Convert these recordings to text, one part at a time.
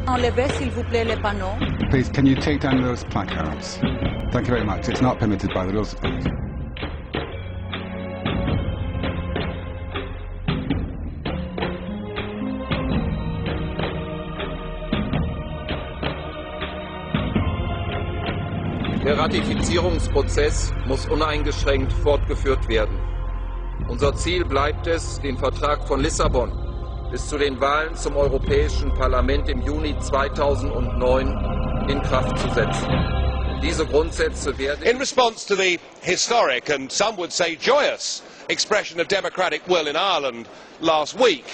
Enlevez, s'il vous plaît, les panneaux. Please, can you take down those placards? Thank you very much. It's not permitted by the rules of parliament. Der Ratifizierungsprozess muss uneingeschränkt fortgeführt werden. Unser Ziel bleibt es, den Vertrag von Lissabon bis zu den Wahlen zum Europäischen Parlament im Juni 2009 in Kraft zu setzen. Diese Grundsätze werden... In response to the historic and some would say joyous expression of democratic will in Ireland last week,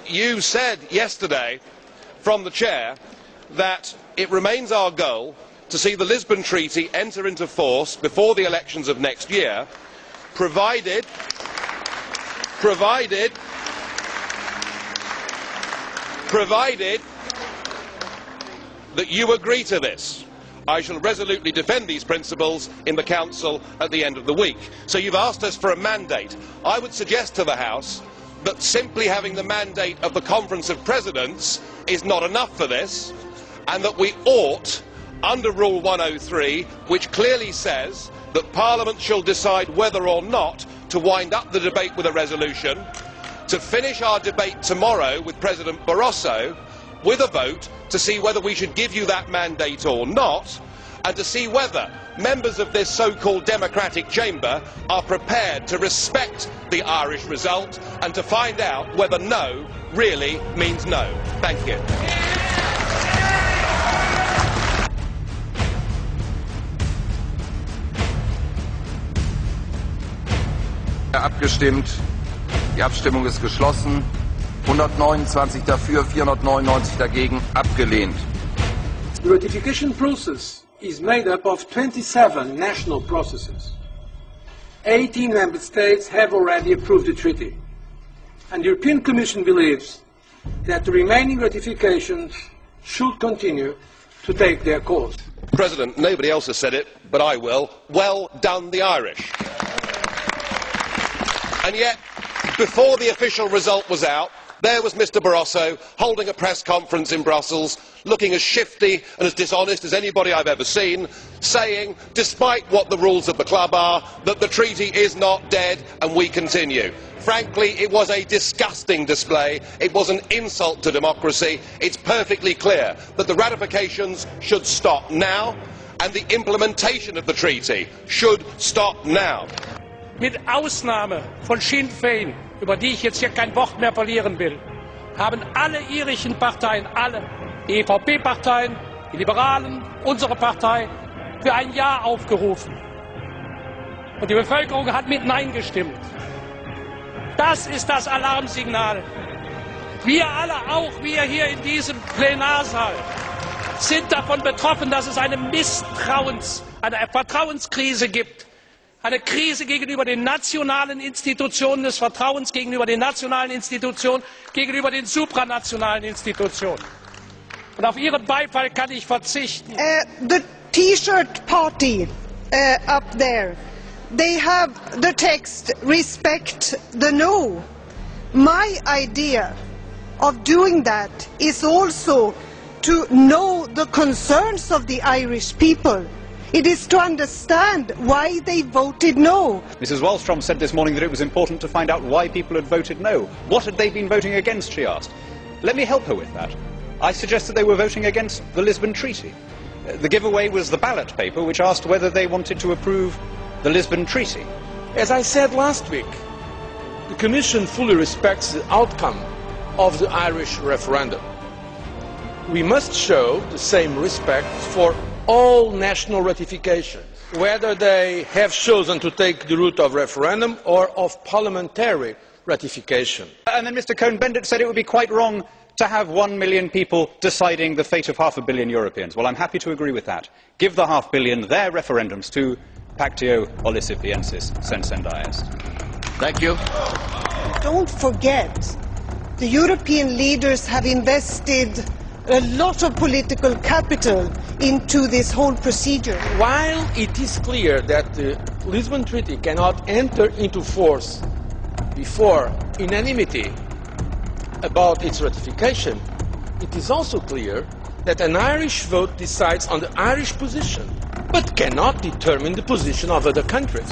you said yesterday from the chair that it remains our goal to see the Lisbon Treaty enter into force before the elections of next year, provided that you agree to this. I shall resolutely defend these principles in the Council at the end of the week. So you've asked us for a mandate. I would suggest to the House that simply having the mandate of the Conference of Presidents is not enough for this, and that we ought, under Rule 103, which clearly says that Parliament shall decide whether or not to wind up the debate with a resolution, to finish our debate tomorrow with President Barroso with a vote to see whether we should give you that mandate or not, and to see whether members of this so-called democratic chamber are prepared to respect the Irish result and to find out whether no really means no. Thank you. Abgestimmt. Die Abstimmung ist geschlossen. 129 dafür, 499 dagegen, abgelehnt. The ratification process is made up of 27 national processes. 18 member states have already approved the treaty, and the European Commission believes that the remaining ratifications should continue to take their course. President, nobody else has said it, but I will. Well done, the Irish. And yet, before the official result was out, there was Mr Barroso holding a press conference in Brussels, looking as shifty and as dishonest as anybody I've ever seen, saying, despite what the rules of the club are, that the treaty is not dead and we continue. Frankly, it was a disgusting display. It was an insult to democracy. It's perfectly clear that the ratifications should stop now and the implementation of the treaty should stop now. Mit Ausnahme von Sinn Féin, über die ich jetzt hier kein Wort mehr verlieren will, haben alle irischen Parteien, alle, die EVP-Parteien, die Liberalen, unsere Partei, für ein Ja aufgerufen. Und die Bevölkerung hat mit Nein gestimmt. Das ist das Alarmsignal. Wir alle, auch wir hier in diesem Plenarsaal, sind davon betroffen, dass es eine Vertrauenskrise gibt. Eine Krise gegenüber den nationalen Institutionen, des Vertrauens gegenüber den nationalen Institutionen, gegenüber den supranationalen Institutionen. Und auf Ihren Beifall kann ich verzichten. The T-shirt party up there, they have the text "Respect the no." My idea of doing that is also to know the concerns of the Irish people. It is to understand why they voted no. Mrs Wallström said this morning that it was important to find out why people had voted no. What had they been voting against, she asked. Let me help her with that. I suggested they were voting against the Lisbon Treaty. The giveaway was the ballot paper which asked whether they wanted to approve the Lisbon Treaty. As I said last week, the Commission fully respects the outcome of the Irish referendum. We must show the same respect for all national ratifications, whether they have chosen to take the route of referendum or of parliamentary ratification. And then Mr Cohn-Bendit said it would be quite wrong to have 1 million people deciding the fate of 500 million Europeans. Well, I'm happy to agree with that. Give the 500 million their referendums to Pactio Olisipiensis Sensendaest. Thank you. Don't forget, the European leaders have invested a lot of political capital into this whole procedure. While it is clear that the Lisbon Treaty cannot enter into force before unanimity about its ratification, it is also clear that an Irish vote decides on the Irish position, but cannot determine the position of other countries.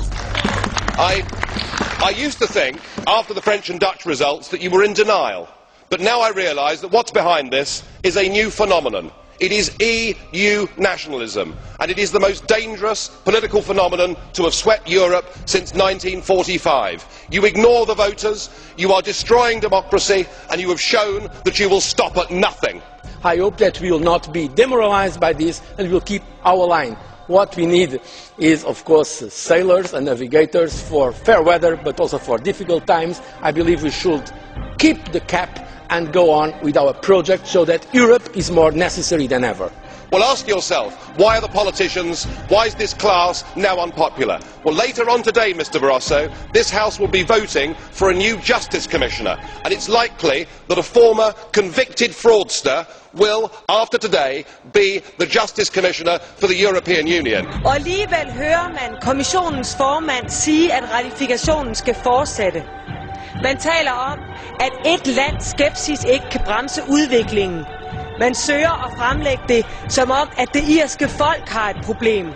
I used to think, after the French and Dutch results, that you were in denial. But now I realise that what's behind this is a new phenomenon. It is EU nationalism, and it is the most dangerous political phenomenon to have swept Europe since 1945. You ignore the voters, you are destroying democracy, and you have shown that you will stop at nothing. I hope that we will not be demoralised by this and will keep our line. What we need is, of course, sailors and navigators for fair weather, but also for difficult times. I believe we should keep the cap and go on with our project so that Europe is more necessary than ever. Well, ask yourself, why are the politicians, why is this class now unpopular? Well, later on today, Mr Barroso, this House will be voting for a new Justice Commissioner, and it's likely that a former convicted fraudster will, after today, be the Justice Commissioner for the European Union. Og alligevel hører man kommissionens formand sige, at ratifikationen skal fortsætte. Man taler om, at et lands skepsis ikke kan bremse udviklingen. Man søger at fremlægge det som om, at det irske folk har et problem.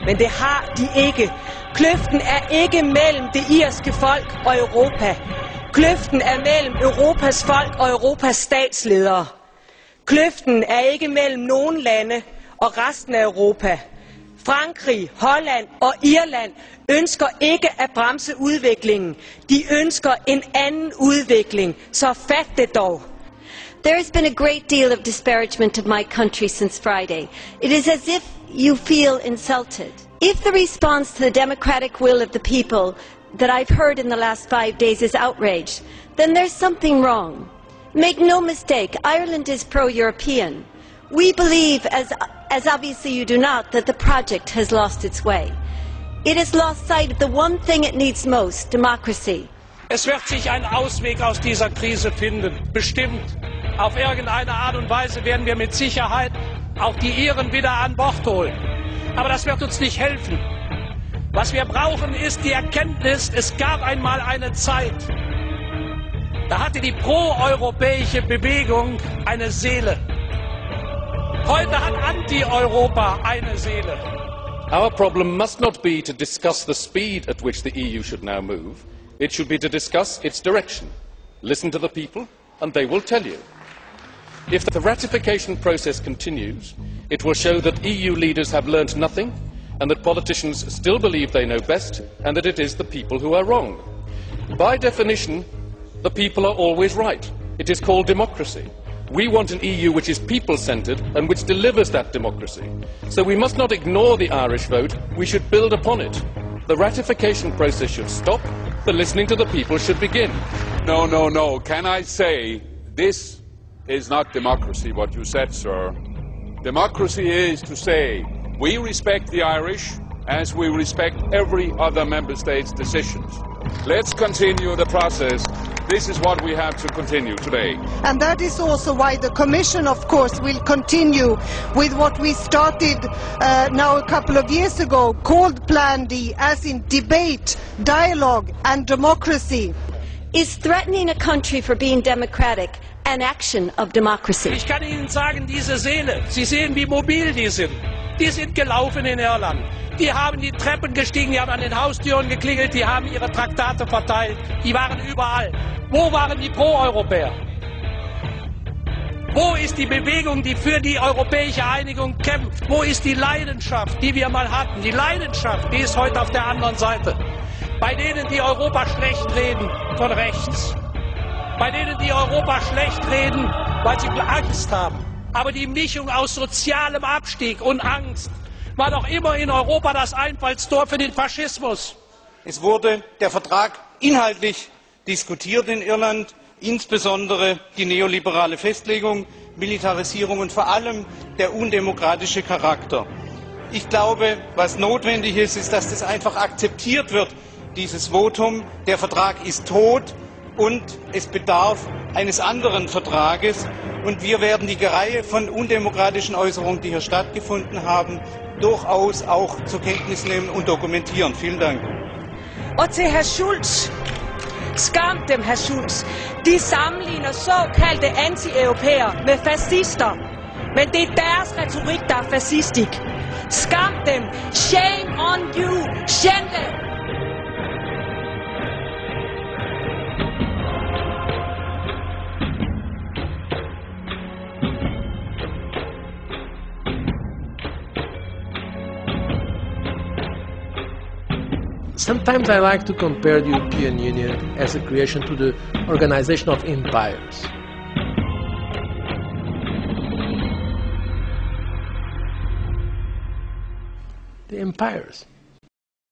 Men det har de ikke. Kløften er ikke mellem det irske folk og Europa. Kløften er mellem Europas folk og Europas statsledere. Kløften er ikke mellem nogen lande og resten af Europa. Frankrig, Holland og Irland ønsker ikke at bremse udviklingen. De ønsker en anden udvikling. Så fat det dog. There has been a great deal of disparagement of my country since Friday. It is as if you feel insulted. If the response to the democratic will of the people that I've heard in the last 5 days is outrage, then there's something wrong. Make no mistake, Ireland is pro-European. We believe, as obviously you do not, that the project has lost its way. It has lost sight of the one thing it needs most, democracy. Es wird sich ein Ausweg aus dieser Krise finden, bestimmt. Auf irgendeine Art und Weise werden wir mit Sicherheit auch die Iren wieder an Bord holen. Aber das wird uns nicht helfen. Was wir brauchen, ist die Erkenntnis, es gab einmal eine Zeit, da hatte die proeuropäische Bewegung eine Seele. Heute hat Anti-Europa eine Seele. Our problem must not be to discuss the speed at which the EU should now move. It should be to discuss its direction. Listen to the people, and they will tell you. If the ratification process continues, it will show that EU leaders have learnt nothing, and that politicians still believe they know best, and that it is the people who are wrong. By definition, the people are always right. It is called democracy. We want an EU which is people-centred and which delivers that democracy. So we must not ignore the Irish vote, we should build upon it. The ratification process should stop, the listening to the people should begin. No. Can I say, this is not democracy, what you said, sir. Democracy is to say, we respect the Irish as we respect every other member state's decisions. Let's continue the process. This is what we have to continue today. And that is also why the Commission, of course, will continue with what we started now a couple of years ago, called Plan D, as in debate, dialogue and democracy. Is threatening a country for being democratic an action of democracy? Ich kann Ihnen sagen, diese Seele, Sie sehen, wie mobil die sind. Die sind gelaufen in Irland. Die haben die Treppen gestiegen, die haben an den Haustüren geklingelt, die haben ihre Traktate verteilt. Die waren überall. Wo waren die Pro-Europäer? Wo ist die Bewegung, die für die europäische Einigung kämpft? Wo ist die Leidenschaft, die wir mal hatten? Die Leidenschaft, die ist heute auf der anderen Seite. Bei denen, die Europa schlecht reden, von rechts. Bei denen, die Europa schlecht reden, weil sie Angst haben. Aber die Mischung aus sozialem Abstieg und Angst war doch immer in Europa das Einfallstor für den Faschismus. Es wurde der Vertrag inhaltlich diskutiert in Irland, insbesondere die neoliberale Festlegung, Militarisierung und vor allem der undemokratische Charakter. Ich glaube, was notwendig ist, ist, dass das einfach akzeptiert wird, dieses Votum. Der Vertrag ist tot und es bedarf eines anderen Vertrages. Und wir werden die Reihe von undemokratischen Äußerungen, die hier stattgefunden haben, durchaus auch zur Kenntnis nehmen und dokumentieren. Vielen Dank. Og til hr. Schulz, Skam dem, hr. Schulz. De sammenligner såkaldte anti-europæere med fascister. Men det er deres retorik, der er fascistisk. Skam dem. Shame on you. Schande. Sometimes I like to compare the European Union as a creation to the organization of empires. The empires